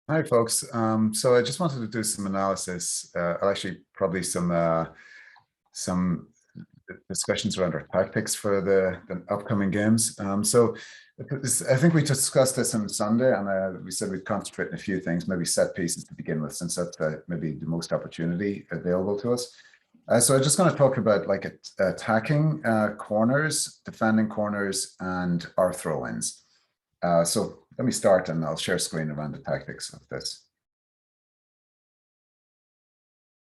Hi, folks. So I just wanted to do some analysis, actually probably some discussions around our tactics for the upcoming games. I think we discussed this on Sunday, and we said we'd concentrate on a few things, maybe set pieces to begin with, since that's maybe the most opportunity available to us. So I'm just going to talk about like attacking corners, defending corners, and our throw-ins. So let me start, and I'll share screen around the tactics of this.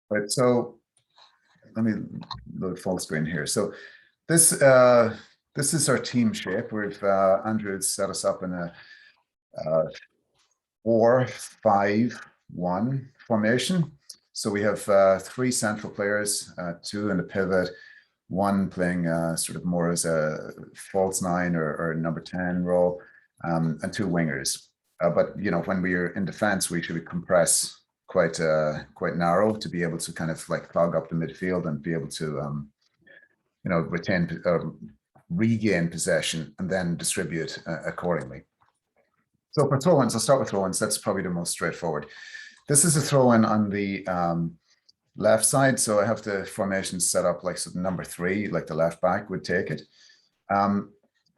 Right, so let me load full screen here. So this is our team shape. We've Andrew set us up in a 4-5-1 formation. So we have three central players, two in the pivot, one playing sort of more as a false nine or number 10 role, and two wingers. But when we are in defense, we should compress quite narrow to be able to kind of like clog up the midfield and be able to regain possession and then distribute accordingly. So for throw-ins, I'll start with throw-ins. That's probably the most straightforward. This is a throw-in on the left side. So I have the formation set up like so number 3, like the left back would take it.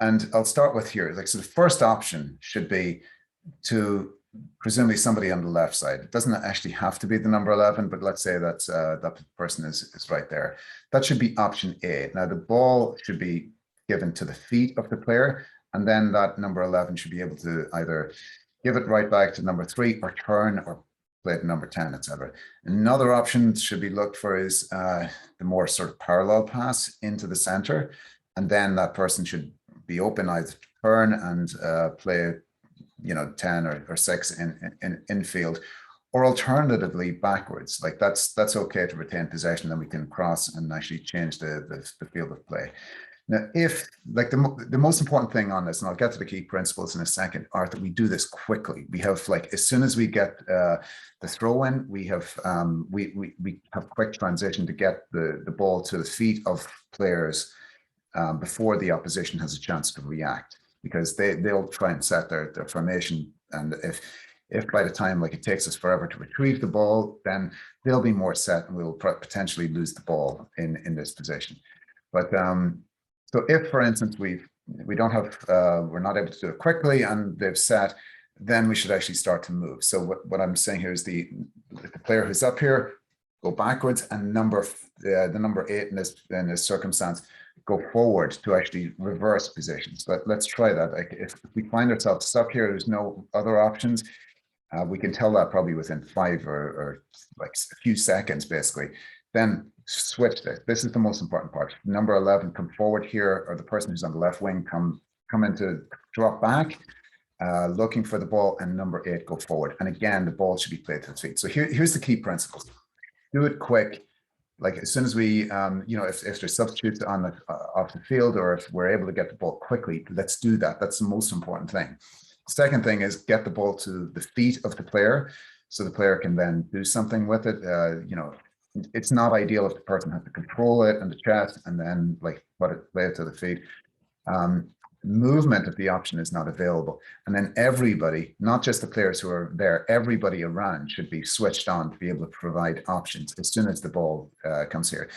And I'll start with here. Like so, the first option should be to presumably somebody on the left side. It doesn't actually have to be the number 11, but let's say that that person is right there. That should be option A. Now the ball should be given to the feet of the player, and then that number 11 should be able to either give it right back to number 3 or turn or play to number 10, etc. Another option should be looked for is the more sort of parallel pass into the center, and then that person should be open either to turn and play 10 or 6 in infield, or alternatively backwards. Like that's okay to retain possession, then we can cross and actually change the field of play. Now, if like the most important thing on this, and I'll get to the key principles in a second, are that we do this quickly. We have like as soon as we get the throw in, we have quick transition to get the ball to the feet of players before the opposition has a chance to react, because they'll try and set their formation, and if by the time like it takes us forever to retrieve the ball, then they'll be more set and we'll potentially lose the ball in this position. But so if, for instance, we don't have we're not able to do it quickly and they've set, then we should actually start to move. So what I'm saying here is the player who's up here go backwards, and the number 8 in this circumstance go forward to actually reverse positions. But let's try that. Like if we find ourselves stuck here, there's no other options. We can tell that probably within 5 or like a few seconds, basically. Then switch this. This is the most important part. Number 11 come forward here, or the person who's on the left wing come into drop back, looking for the ball, and number 8 go forward. And again, the ball should be played to the feet. So here's the key principles. Do it quick. Like as soon as we, if there's substitutes on the off the field, or if we're able to get the ball quickly, let's do that. That's the most important thing. Second thing is get the ball to the feet of the player, so the player can then do something with it. It's not ideal if the person has to control it in the chest and then like play it to the feet. Movement of the option is not available, and then everybody, not just the players who are there, everybody around should be switched on to be able to provide options as soon as the ball comes here,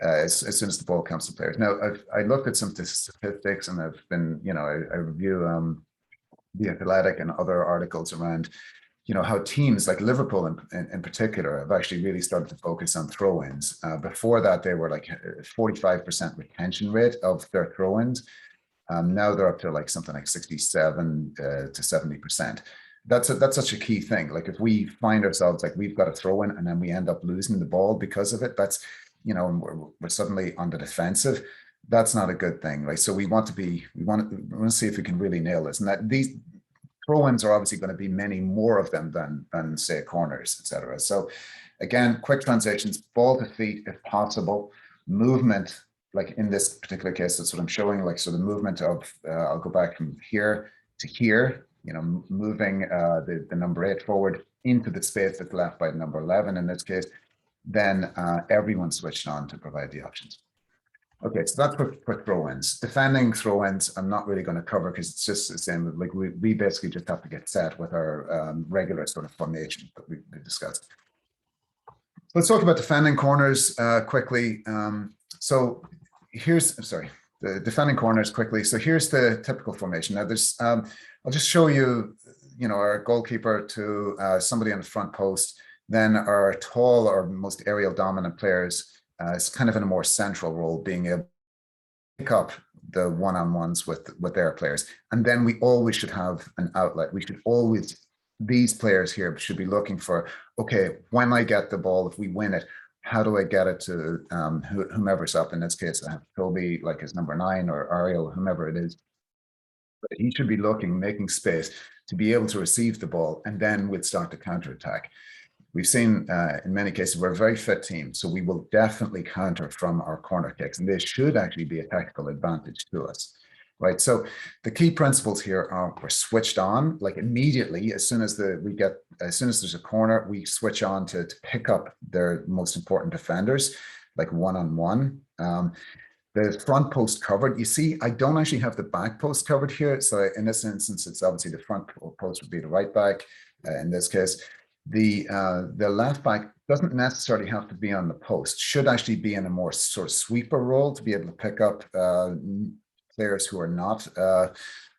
as soon as the ball comes to players. Now I looked at some statistics, and I've been I review the Athletic and other articles around how teams like Liverpool in particular have actually really started to focus on throw-ins. Before that, they were like 45% retention rate of their throw-ins. Now they're up to like something like 67 to 70%. That's such a key thing. Like if we find ourselves like we've got a throw in and then we end up losing the ball because of it, that's we're suddenly on the defensive. That's not a good thing, right? So we want to see if we can really nail this. And that these throw-ins are obviously going to be many more of them than say corners, etc. So again, quick transitions, ball to feet if possible, movement. Like in this particular case, that's what I'm showing. Like, so the movement of, I'll go back from here to here, moving the number 8 forward into the space that's left by the number 11 in this case, then everyone switched on to provide the options. Okay, so that's for throw-ins. Defending throw-ins, I'm not really going to cover because it's just the same. Like we basically just have to get set with our regular sort of formation that we discussed. Let's talk about defending corners quickly. So here's, sorry, the defending corners quickly. So here's the typical formation. Now there's, I'll just show you, our goalkeeper to somebody on the front post, then our tall or most aerial dominant players is kind of in a more central role, being able to pick up the one-on-ones with their players. And then we always should have an outlet. We should always, these players here should be looking for, okay, when I get the ball, if we win it, how do I get it to whomever's up? In this case, I have Toby, like his number 9, or Ariel, whomever it is. But he should be looking, making space to be able to receive the ball, and then we'd start the counterattack. We've seen in many cases, we're a very fit team, so we will definitely counter from our corner kicks, and this should actually be a tactical advantage to us, right? So the key principles here are we're switched on, like immediately, as soon as there's a corner, we switch on to pick up their most important defenders, like one-on-one. The front post covered. You see, I don't actually have the back post covered here. So in this instance, it's obviously the front post would be the right back in this case. The left back doesn't necessarily have to be on the post, should actually be in a more sort of sweeper role to be able to pick up players who are not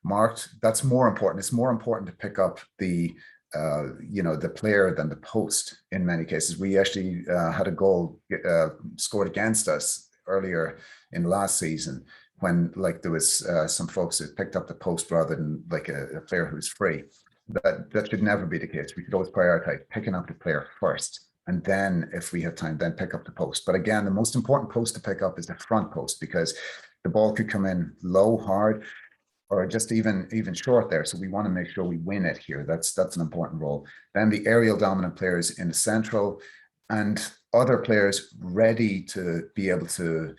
marked. That's more important. It's more important to pick up the player than the post in many cases. We actually had a goal scored against us earlier in last season when like there was some folks that picked up the post rather than like a player who's free. That should never be the case. We should always prioritize picking up the player first, and then if we have time, then pick up the post. But again, the most important post to pick up is the front post, because the ball could come in low, hard, or just even short there. So we want to make sure we win it here. That's an important role. Then the aerial dominant players in the central, and other players ready to be able to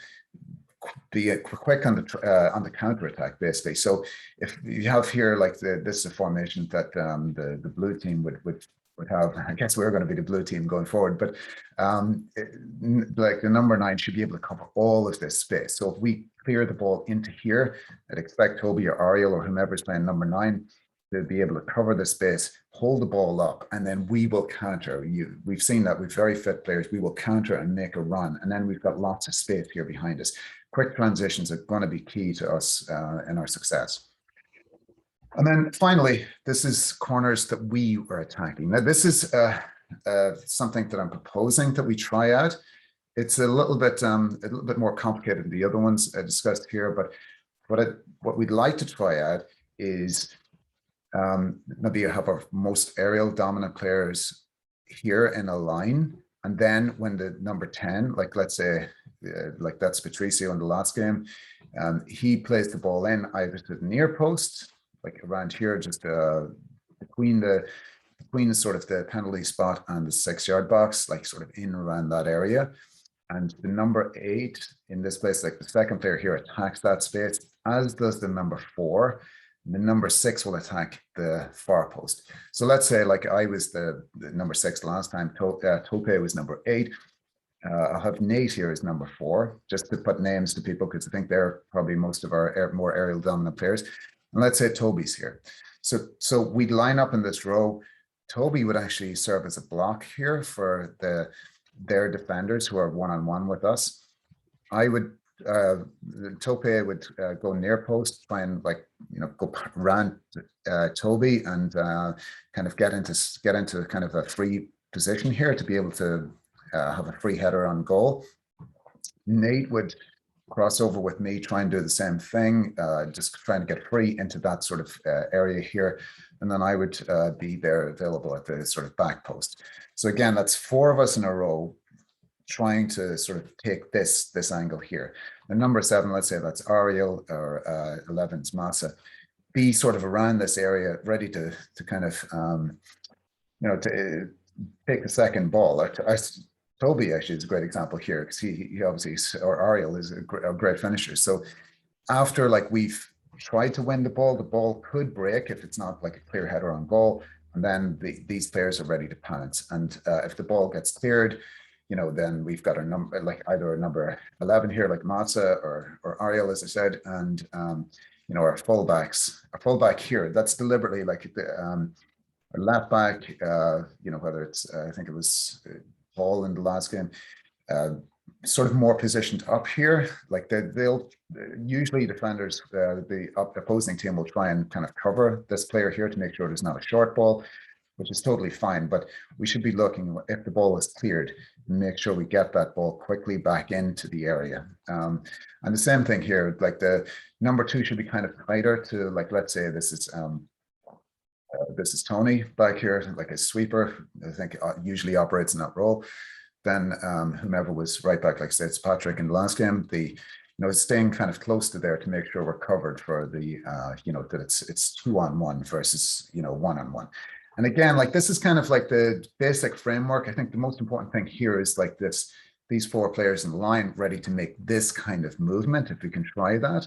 be quick on the counter attack, basically. So if you have here like this is a formation that the blue team would have, I guess we're going to be the blue team going forward, but like the number 9 should be able to cover all of this space. So if we clear the ball into here, I'd expect Toby or Ariel or whomever's playing number 9 to be able to cover the space, hold the ball up, and then we will counter. We've seen that with very fit players. We will counter and make a run, and then we've got lots of space here behind us. Quick transitions are going to be key to us in our success. And then finally, this is corners that we were attacking. Now, this is something that I'm proposing that we try out. It's a little bit more complicated than the other ones I discussed here, but what we'd like to try out is maybe you have our most aerial dominant players here in a line, and then when the number 10, like let's say, like that's Patricio in the last game, he plays the ball in either to the near post, like around here, just between the sort of the penalty spot and the 6-yard box, like sort of in around that area. And the number 8 in this place, like the second player here, attacks that space, as does the number 4. The number 6 will attack the far post. So let's say like I was the number 6 last time, Tope was number 8. I'll have Nate here as number 4, just to put names to people because I think they're probably most of our more aerial dominant players. And let's say Toby's here. So we'd line up in this row. Toby would actually serve as a block here for their defenders who are one-on-one with us. I would Tope would go near post, try and go around Toby and kind of get into kind of a free position here to be able to have a free header on goal. Nate would cross over with me, try and do the same thing, just trying to get free into that sort of area here. And then I would be there available at the sort of back post. So again, that's 4 of us in a row trying to sort of take this angle here. And number 7, let's say that's Ariel, or 11's Masa, be sort of around this area, ready to kind of, to take the second ball. Toby actually is a great example here because he obviously, or Ariel is a great finisher. So after like we've tried to win the ball could break if it's not like a clear header on goal. And then these players are ready to pounce. And if the ball gets cleared, then we've got our number, like either a number 11 here, like Matza or Ariel, as I said, and our fullback here. That's deliberately like our left back. Whether it's I think it was Paul in the last game, sort of more positioned up here. Like they'll usually defenders, the opposing team will try and kind of cover this player here to make sure there's not a short ball, which is totally fine. But we should be looking, if the ball is cleared, make sure we get that ball quickly back into the area. And the same thing here, like the number 2 should be kind of tighter to, like, let's say this is Tony back here, like a sweeper. I think usually operates in that role. Then whomever was right back, like say it's Patrick in the last game, staying kind of close to there to make sure we're covered for the that it's 2-on-1 versus 1-on-1. And again, like this is kind of like the basic framework. I think the most important thing here is like these 4 players in the line ready to make this kind of movement. If we can try that,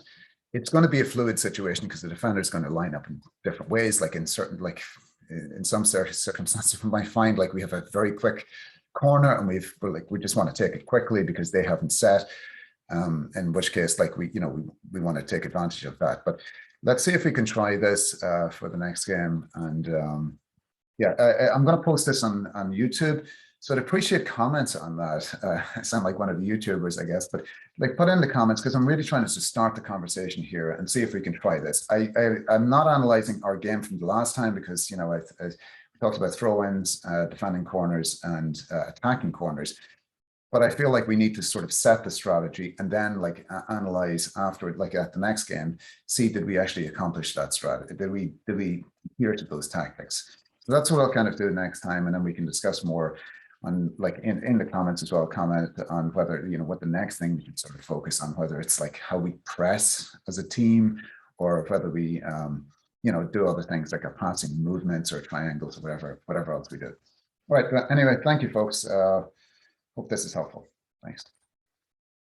it's going to be a fluid situation because the defender is going to line up in different ways. Like in some circumstances, we might find like we have a very quick corner and we just want to take it quickly because they haven't set. In which case, like we want to take advantage of that. But let's see if we can try this for the next game. And I'm going to post this on YouTube. So I'd appreciate comments on that. I sound like one of the YouTubers, I guess, but like put in the comments because I'm really trying to start the conversation here and see if we can try this. I'm not analyzing our game from the last time because, I talked about throw-ins, defending corners and attacking corners. But I feel like we need to sort of set the strategy and then like analyze after it, like at the next game, see did we actually accomplish that strategy? Did we adhere to those tactics? So that's what I'll kind of do next time, and then we can discuss more on like in the comments as well. Comment on whether what the next thing we should sort of focus on, whether it's like how we press as a team, or whether we do other things like our passing movements or triangles or whatever else we do. All right. Anyway, thank you, folks. Hope this is helpful. Thanks.